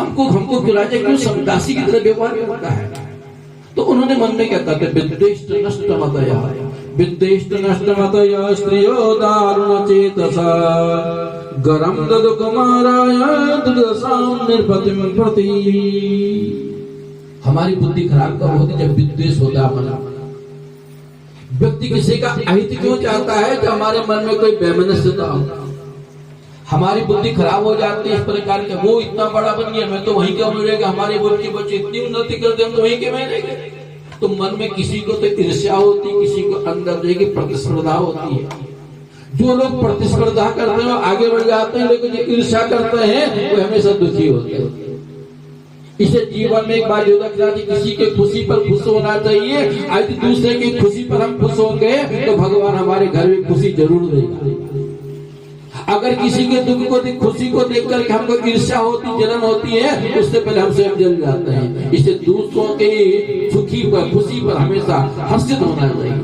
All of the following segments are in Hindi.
हमको राजा क्यों दासी की तरह व्यवहार करता है? तो उन्होंने मन में क्या कहते, विद्वेष्ट नष्ट मतया, विद्वेष्ट नष्ट मतया स्त्रियो दारुण चेतसा गरम दद कुमाराय दुर्दशाम निर्पतिम प्रति। हमारी बुद्धि खराब कब होती? जब विद्वेष होता है मन। व्यक्ति किसी का अहित क्यों चाहता है? जब हमारे मन में कोई वैमनस्यता हो, हमारी बुद्धि खराब हो जाती है इस प्रकार के। वो इतना बड़ा बन गया, मैं तो वहीं क्यों मिलेगा, हमारे बच्चे इतनी उन्नति करते हम तो वहीं के में रहेंगे। तो मन में किसी को तो ईर्ष्या होती, किसी को अंदर जो प्रतिस्पर्धा होती है। जो लोग प्रतिस्पर्धा करते हैं आगे बढ़ जाते हैं, लेकिन जो ईर्ष्या करते हैं वो हमेशा दुखी होते हैं। इसे जीवन में एक बात जो रखना चाहिए, किसी के खुशी पर खुश होना चाहिए। आज दूसरे की खुशी पर हम खुश होंगे तो भगवान हमारे घर में खुशी जरूर देगा। अगर किसी के दुख को खुशी को देख करके हमको ईर्ष्या होती, जलन होती है, उससे पहले हम स्वयं जल जाते हैं। इससे दूसरों के सुखी पर खुशी पर हमेशा हर्षित होना चाहिए,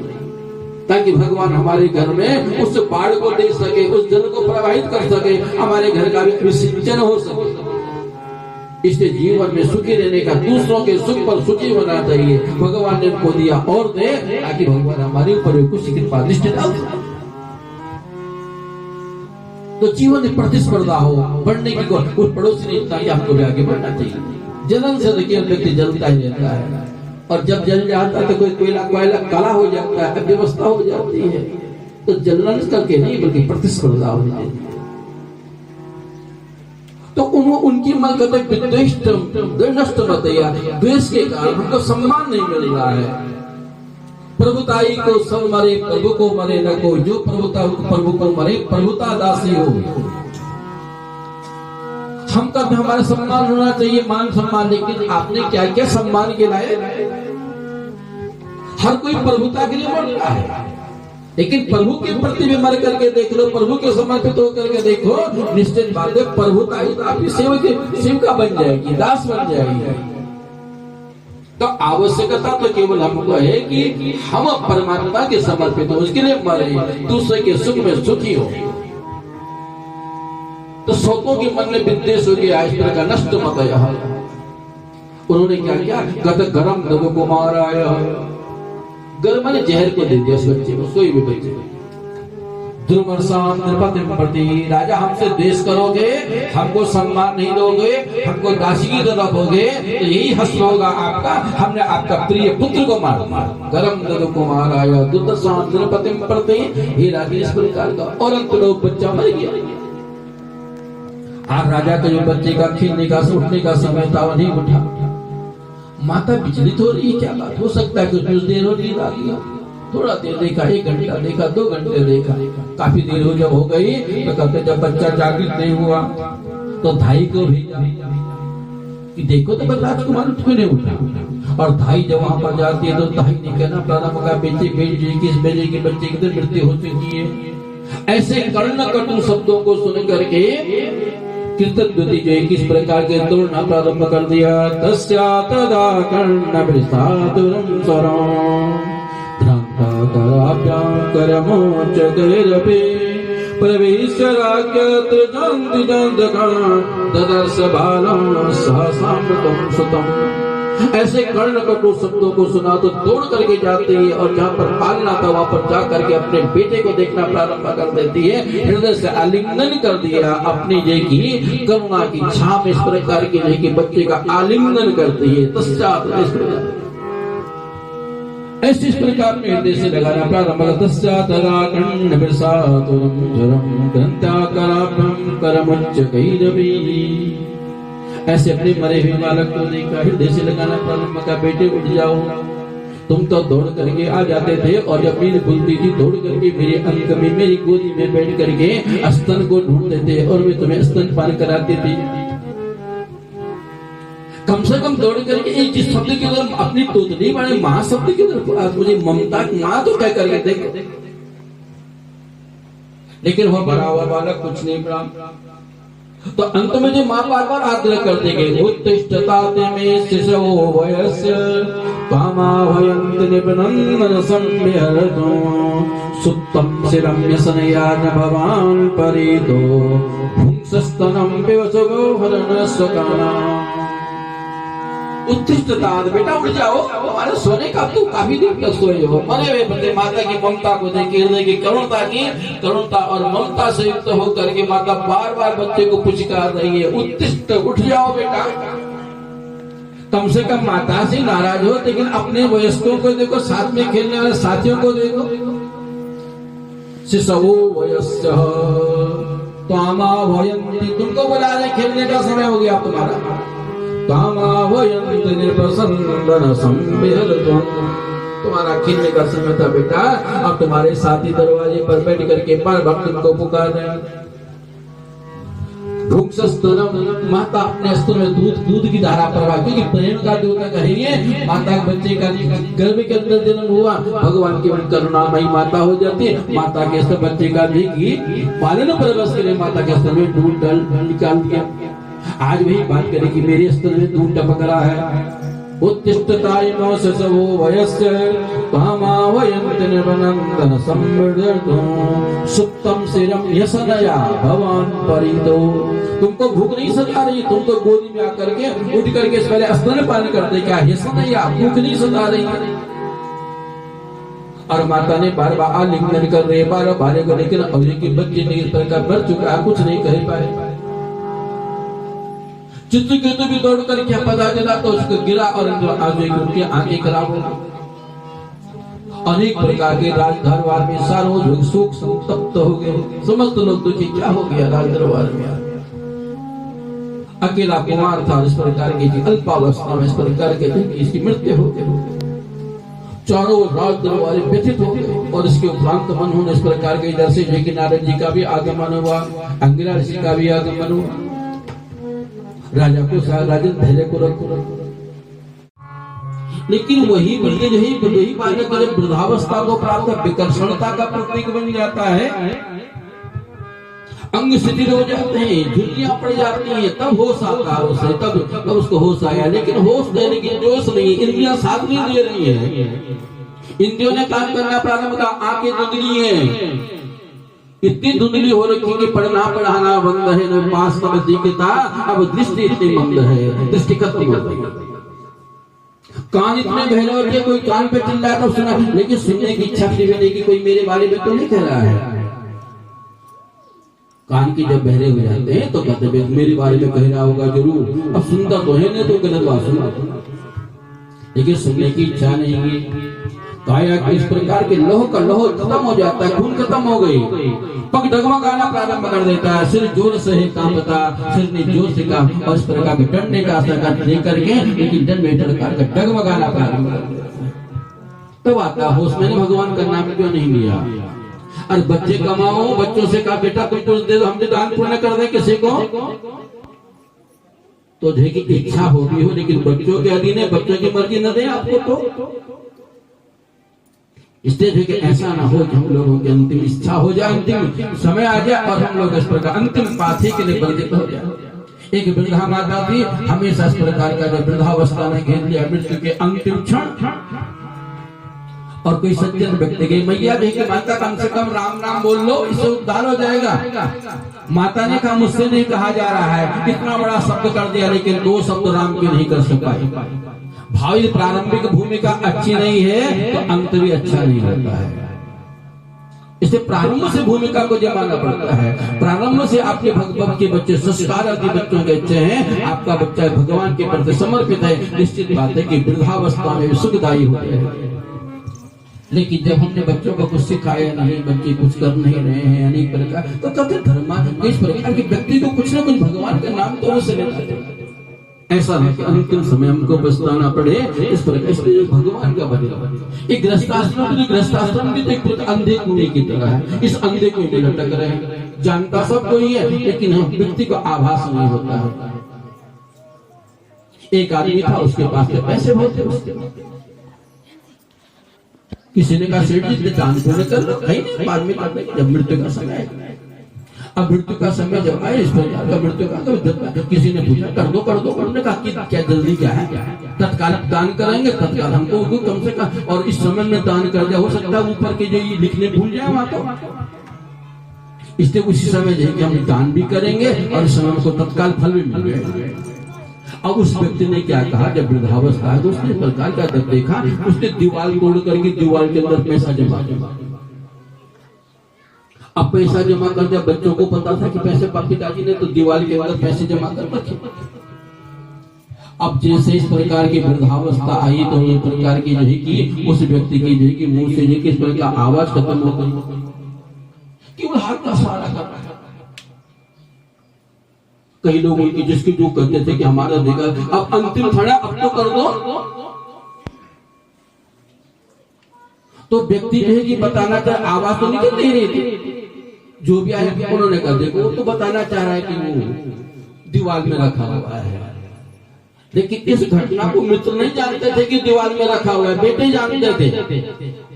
ताकि भगवान हमारे घर में उस बाढ़ को दे सके, उस जल को प्रवाहित कर सके, हमारे घर का भी विसर्जन हो सके। इससे जीवन में सुखी रहने का, दूसरों के सुख पर सुखी होना चाहिए। भगवान ने हमको दिया और दे, ताकि भगवान हमारे ऊपर कुछ कृपा दृष्टि डाल। तो जीवन में प्रतिस्पर्धा हो, बढ़ने की उस पड़ोसी ने इतना कि हमको भी आगे बढ़ना चाहिए। जलन से देखिए व्यक्ति जलता ही रहता है, और जब जल जाता है तो कोई कोयला काला हो जाता है, व्यवस्था हो जाती है। तो जलन करके नहीं बल्कि प्रतिस्पर्धा हो जाती है। तो उनकी मन कहते विद्वेष्ट मतया, द्वेष के कारण हमको सम्मान नहीं मिल रहा है। प्रभुताई को सब मरे, प्रभु को मरे न को, जो प्रभुता प्रभु को मरे, प्रभुता दासी हो। हम कब हमारा सम्मान होना चाहिए, मान सम्मान, लेकिन आपने क्या क्या सम्मान के लाए? हर कोई प्रभुता के लिए मर रहा है, लेकिन प्रभु के प्रति भी मर करके देख लो, प्रभु के समर्पित होकर के देखो, निश्चित बात है प्रभुता आपकी सेवका बन जाएगी, दास बन जाएगी। तो आवश्यकता तो केवल हमको है कि हम परमात्मा के समर्पित हो, उसके लिए मरे, दूसरे के सुख में सुखी हो। तो सौतों के मन में विद्वेष हो गया, इस तरह का नष्ट मत आया। उन्होंने क्या किया? गत गरम दब कुमार आया, गर्म माने जहर को दे दिया उस बच्चे को, सोई हुए बच्चे को। दुर्मर्शाम निर्पतिम प्रति, राजा हमसे द्वेष करोगे, हमको सम्मान नहीं दोगे, हमको दासी की तरह रखोगे, तो यही हश्र होगा आपका, हमने आपका प्रिय पुत्र को मार दिया। गरम दद को मार आया, दुर्दशाम निर्पतिम प्रति, ये राजा इस प्रकार का। और अंत लोग बच्चा मर गया। आज राजा का जो बच्चे का खिलने का उठने का समय था, वो नहीं उठा। माता विचलित हो रही, क्या बात हो सकता है? कुछ देर हो नींद आ गया, थोड़ा देर देखा, 1 घंटा देखा, 2 घंटे देखा, काफी देर हो जब हो गई तो कहते जब बच्चा जागृत नहीं हुआ तो धाई को भेजा कि देखो तो राजकुमार क्यों नहीं उठा। और धाई जब वहां पर जाती है तो धाई ने कहना प्रारंभ का बेटे बेटे के बच्चे की तो मृत्यु हो चुकी है। ऐसे कर्ण कटु शब्दों को सुन करके कृतज्ञति जो है किस प्रकार के तोड़ना प्रारंभ कर दिया। तस्या तदा कर्ण विसातुरं स्वरं भ्रांता कराभ्यां करमोचकैरपि प्रविश्य राज्ञत्र जन्ति जन्तकं ददर्श बालं सहसामृतं सुतम्। ऐसे कर्ण कटु शब्दों को सुना तो दौड़ करके जाती है और जहाँ पर पालना था वहां पर जा करके अपने बेटे को देखना प्रारंभ कर देती है। हृदय से आलिंगन कर दिया अपनी जे की करुणा की छाप इस प्रकार की जे की बच्चे का आलिंगन करती है। तस्चात इस प्रकार में हृदय से लगाना प्रारंभ कर तस्चात कर्ण विसातुरं ज्वरं ग्रंथाकराभ्यं करमुच्चकैरपि। ऐसे अपने मरे हुए बालक को देखा, हृदय से लगाना प्रारंभ का बेटे उठ जाओ। तुम तो दौड़ करके आ जाते थे और जब नींद खुलती थी दौड़ करके मेरे अंक में मेरी गोदी में बैठ करके स्तन को ढूंढते थे और मैं तुम्हें स्तन पान कराती थी। कम से कम दौड़ करके एक जिस शब्द की तरफ अपनी तोतली बने माँ शब्द की तरफ मुझे ममता माँ तो कह करके देख, लेकिन वह बड़ा हुआ बालक कुछ नहीं बड़ा। तो अंत में जो माँ बार बार आग्रह करते गए उत्तिष्ठता में शिशो वयस्य कामाभयन्ति निपनं संविहरतु सुप्तं शिरं व्यसनया न भवान् परितो भुक्सस्तनम पिबसगो हरणस्वकानाम्। उत्तिष्ठतात, बेटा उठ जाओ, हमारे सोने का तू काफी देर तक सोए हो। मरे हुए बंदे माता की ममता को देख के हृदय की करुणता और ममता से युक्त होकर के माता बार बार बच्चे को पुचकार रही है, उत्तिष्ठ, उठ जाओ बेटा। कम से कम माता से नाराज हो, लेकिन अपने वयस्कों को देखो, साथ में खेलने वाले साथियों को देखो। शिशवो वयस्य त्वामा वयन्ति, तुमको बुला रहे, खेलने का समय हो गया तुम्हारा। तुम्हारा खेलने का समय था बेटा, अब तुम्हारे साथी दरवाजे पर बैठ करके पर भक्त तुमको पुकार रहे हैं। माता अपने स्तन में दूध की धारा प्रवाह, क्योंकि प्रेम का द्योतक है ये। माता बच्चे का गर्भ के अंदर जन्म हुआ, भगवान की करुणामयी माता हो जाती है। माता के स्तन बच्चे का भी पालन परवश के लिए माता के स्तन में दूध निकाल दिया। आज वही बात करें कि मेरे स्तन में दूध टपक रहा है। उत्तिष्ठतायनो ससवो वयस्य त्वामावयन्ति निर्वनन्दन संवर्धतो सुप्तं शिरं यसनया भवान परितो। तुमको भूख नहीं सता रही, तुम तो गोदी में आकर के उठ करके पहले स्तनपान करते, क्या यसनया, भूख नहीं सता रही। और माता ने बार बार आलिंगन कर रहे, बार बार को, लेकिन अभी की बच्चे नहीं का मर चुका, कुछ नहीं कह पाए। चित्रकेतु भी दौड़ कर क्या पता चला तो उसको गिरा और आगे उनकी आंखें खराब हो गई। अनेक प्रकार के राज दरबार में सार्वजनिक शोक संतप्त हो गए, समस्त लोग दुखी, क्या हो गया राज दरबार में। अकेला कुमार था इस प्रकार की, अल्पावस्था में इस प्रकार के इसकी मृत्यु हो गई। चारों राज दरबार व्यथित हो गए और इसके उपरांत मन होने इस प्रकार के इधर से लेकिन नारद जी का भी आगमन हुआ, अंगिरा ऋषि का भी आगमन हुआ। राजा को राजन धैर्य को रखो, लेकिन वही बालक जब वृद्धावस्था को प्राप्त विकर्षणता का प्रतीक बन जाता है, अंग शिथिल हो जाते हैं, झुर्रियां पड़ जाती हैं, तब होश आता है उसे, तब उसको होश आया। लेकिन होश देने की जोश नहीं, इंद्रियां साथ नहीं दे रही है। इंद्रियों ने काम करना प्रारंभ किया, आंखें धुंधली है, इतनी धुंधली हो रखी कि पढ़ना पढ़ाना बंद है, न पास तब दिखता, अब दृष्टि इतनी बंद है, दृष्टि खत्म हो गई। कान इतने बहरे हो गए, कोई कान पे चिल्ला तो सुना, लेकिन सुनने की इच्छा नहीं की कोई मेरे बारे में तो नहीं कह रहा है। कान की जब बहरे हो जाते हैं तो कहते हैं मेरे बारे में कह रहा होगा जरूर, अब सुनता तो है नहीं तो गलत बात सुना, लेकिन सुनने की इच्छा नहीं है। काया के इस प्रकार के लोह का लोह खत्म हो जाता है, खून खत्म हो गई, पग डगमगाना प्रारंभ कर देता है, सिर जोर से है कांपता, सिर ने जोर से काम, और इस प्रकार के डंडे का असर लेकर के लेकिन डंड में डगमगाना प्रारंभ कर देता है। तब आता होश, मैंने भगवान का नाम क्यों नहीं लिया। और बच्चे कमाओ, बच्चों से कहा बेटा तुम कुछ दे दो, हम दान पुण्य कर दें किसी को, तो देखिए इच्छा होती हो, लेकिन बच्चों के अधीन है, बच्चों की मर्जी न दे आपको तो। इसलिए देखिए ऐसा ना हो कि हम लोगों की अंतिम इच्छा हो जाए, अंतिम समय आ जाए और हम लोग इस प्रकार अंतिम पाथी के लिए बंधित हो जाए। एक वृद्धा माता थी, हमेशा इस प्रकार का जब वृद्धावस्था में घेर लिया, मृत्यु के अंतिम क्षण, और कोई सज्जन व्यक्ति गई, मैया देखिए माता कम से कम राम नाम बोल लो, इससे उद्धार हो जाएगा। माता ने कहा मुझसे नहीं कहा जा रहा है, इतना बड़ा शब्द कर दिया, लेकिन 2 शब्द राम के नहीं कर सका। भावी प्रारंभिक भूमिका अच्छी नहीं है तो अंत भी अच्छा नहीं होता है। इसलिए प्रारंभ से भूमिका को जमाना पड़ता है। प्रारंभ से आपके भगवत के बच्चे संस्कार के बच्चों के अच्छे हैं, आपका बच्चा भगवान के प्रति समर्पित है, निश्चित बात है कि वृद्धावस्था में सुखदायी हो जाएगा। लेकिन जब हमने बच्चों को कुछ सिखाया नहीं, बच्चे कुछ कर नहीं रहे हैं अनेक प्रकार, तो कभी धर्म इस प्रकार के व्यक्ति को कुछ ना कुछ भगवान का नाम तो से लेना चाहिए। ऐसा है कि अंतिम समय हमको पछताना पड़े इस प्रकार, इसलिए भगवान का बने। एक गृहस्थाश्रम भी एक अंधे कुएं की तरह है, इस अंधे कुएं में लटक रहे हैं, जानता सब कोई है लेकिन हम व्यक्ति को आभास नहीं होता है। एक आदमी था, उसके पास पैसे बहुत थे, उसके किसी ने कहा सेठ जी दान पुण्य कर लो, कहीं बाद में जब मृत्यु का समय है। अब मृत्यु का समय जब आए, इस प्रकार का मृत्यु का, तो किसी ने पूछा कर दो, उन्होंने कहा कि क्या जल्दी क्या है, तत्काल दान करेंगे, तत्काल हमको कम से कम, और इस समय में दान कर दिया, हो सकता है ऊपर के जो ये लिखने भूल जाए वहां तो। इसलिए उसी समय जो है कि हम दान भी करेंगे और इस समय हमको तत्काल फल भी मिल जाएगा। अब उस व्यक्ति ने क्या कहा, जब वृद्धावस्था है तो उसने इस प्रकार का जब देखा, उसने दीवार तोड़ करके दीवार के अंदर पैसा जमा किया। अब पैसा जमा कर दिया, बच्चों को पता था कि पैसे पिताजी ने तो दीवार के अंदर पैसे जमा कर रखे। अब जैसे इस प्रकार की वृद्धावस्था आई तो ये प्रकार की जो है कि उस व्यक्ति की जो है कि मुंह से जो कि इस प्रकार आवाज खत्म हो गई, केवल हाथ का सहारा कर रहा है। कई लोग उनकी जिसकी जो कहते थे कि हमारा देखा अब अंतिम खड़ा अब तो कर दो, तो व्यक्ति जो है कि बताना चाहे, आवाज तो निकल नहीं रही थी। जो भी आए उन्होंने कहा देखो वो तो बताना चाह रहा है कि वो दीवार में रखा हुआ है, लेकिन इस घटना को मित्र नहीं जानते थे कि दीवार में रखा हुआ है, बेटे जानते थे।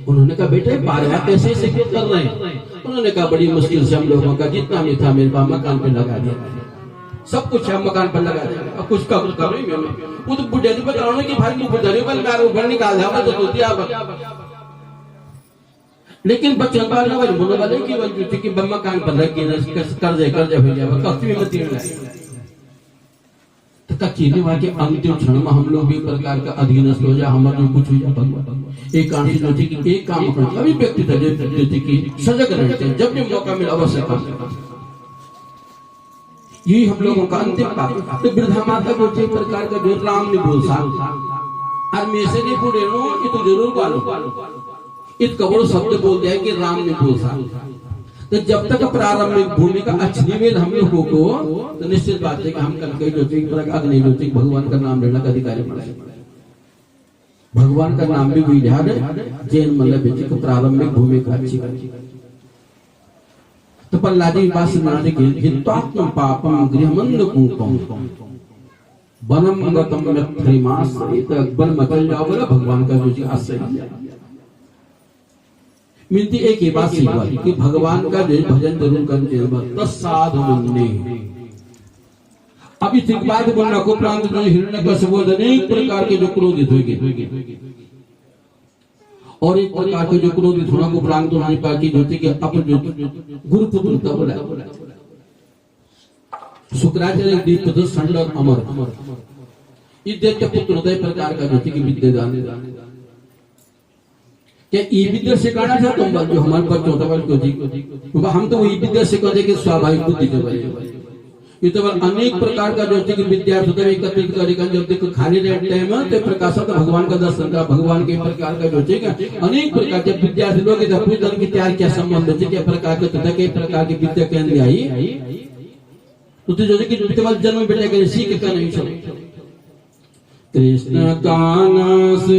उन्होंने कहा बेटे बार बार कैसे सिक्योर कर रहे हैं? उन्होंने कहा बड़ी मुश्किल से हम लोगों का जितना भी था मेरे पास मकान पे लगा दिया, सब कुछ हम मकान पर लगा दिया। अब कुछ करो वो तो बुढ़े बताओ कि भाई ऊपर निकाल दिया तो दिया, लेकिन बच्चों का बोलने वाले कि मकान पर रख कर्जे हो जाएगा। कचीनी वहां के अंतिम क्षण में हम लोग भी प्रकार का अधीनस्थ हो जाए, हमारे जो कुछ हो जाए एक काम जो थी कि एक काम करना अभी व्यक्ति था जो थी कि सजग रहना चाहिए, जब भी मौका मिला अवश्य काम करना। यही हम लोगों का अंतिम काम। तो वृद्धा माता को जिस प्रकार का जो राम ने बोल सा और मैं से नहीं पूरे नो कि तू जरूर पालो इत कबड़ शब्द बोल दिया कि राम ने बोल सा। तो जब तक प्रारंभिक भूमिका अच्छी में हम लोगों को तो निश्चित बात है कि हम कल जो अग्निज्योतिक भगवान का नाम लेना का अधिकारी बने। भगवान का नाम भी विधान जैन मतलब को प्रारंभिक भूमिका अच्छी। तो प्रहलादी पास हित्वात्म पापम गृहमंदकूपम वनम गतम यत्थरिमास वन मचल जाओ बोला भगवान का जो आश्रय। मिलती एक ही बात सीखा कि भगवान का जो भजन जरूर करते साधु मुन्ने। अभी बाद बोलना को प्रांत जो हिरण्यकश्यप अनेक प्रकार के जो क्रोधित होंगे और एक प्रकार के जो क्रोधित होना को प्रांत होने पर की ज्योति के अपन जो गुरुपुत्र बोला शुक्राचार्य दीपपुत्र संड और अमर ये दैत्य पुत्र हृदय प्रकार का ज्योति की विद्यादान क्या ये विद्या सिखाना था तुम जो हमारे बच्चों तक हम तो वही विद्या सिखाते कि स्वाभाविक बुद्धि के बारे ये तो अनेक प्रकार का जो कि विद्यार्थी एकत्रित करेगा जब देखो खाली टाइम है तो प्रकाशक भगवान का दर्शन का भगवान के प्रकार का जो है अनेक प्रकार के विद्यार्थी लोग पूछते कि त्याग क्या संबंध है क्या प्रकार के कई प्रकार की विद्या के अंदर आई तो जो कि जन्म बेटा के सीख का नहीं कृष्ण काना से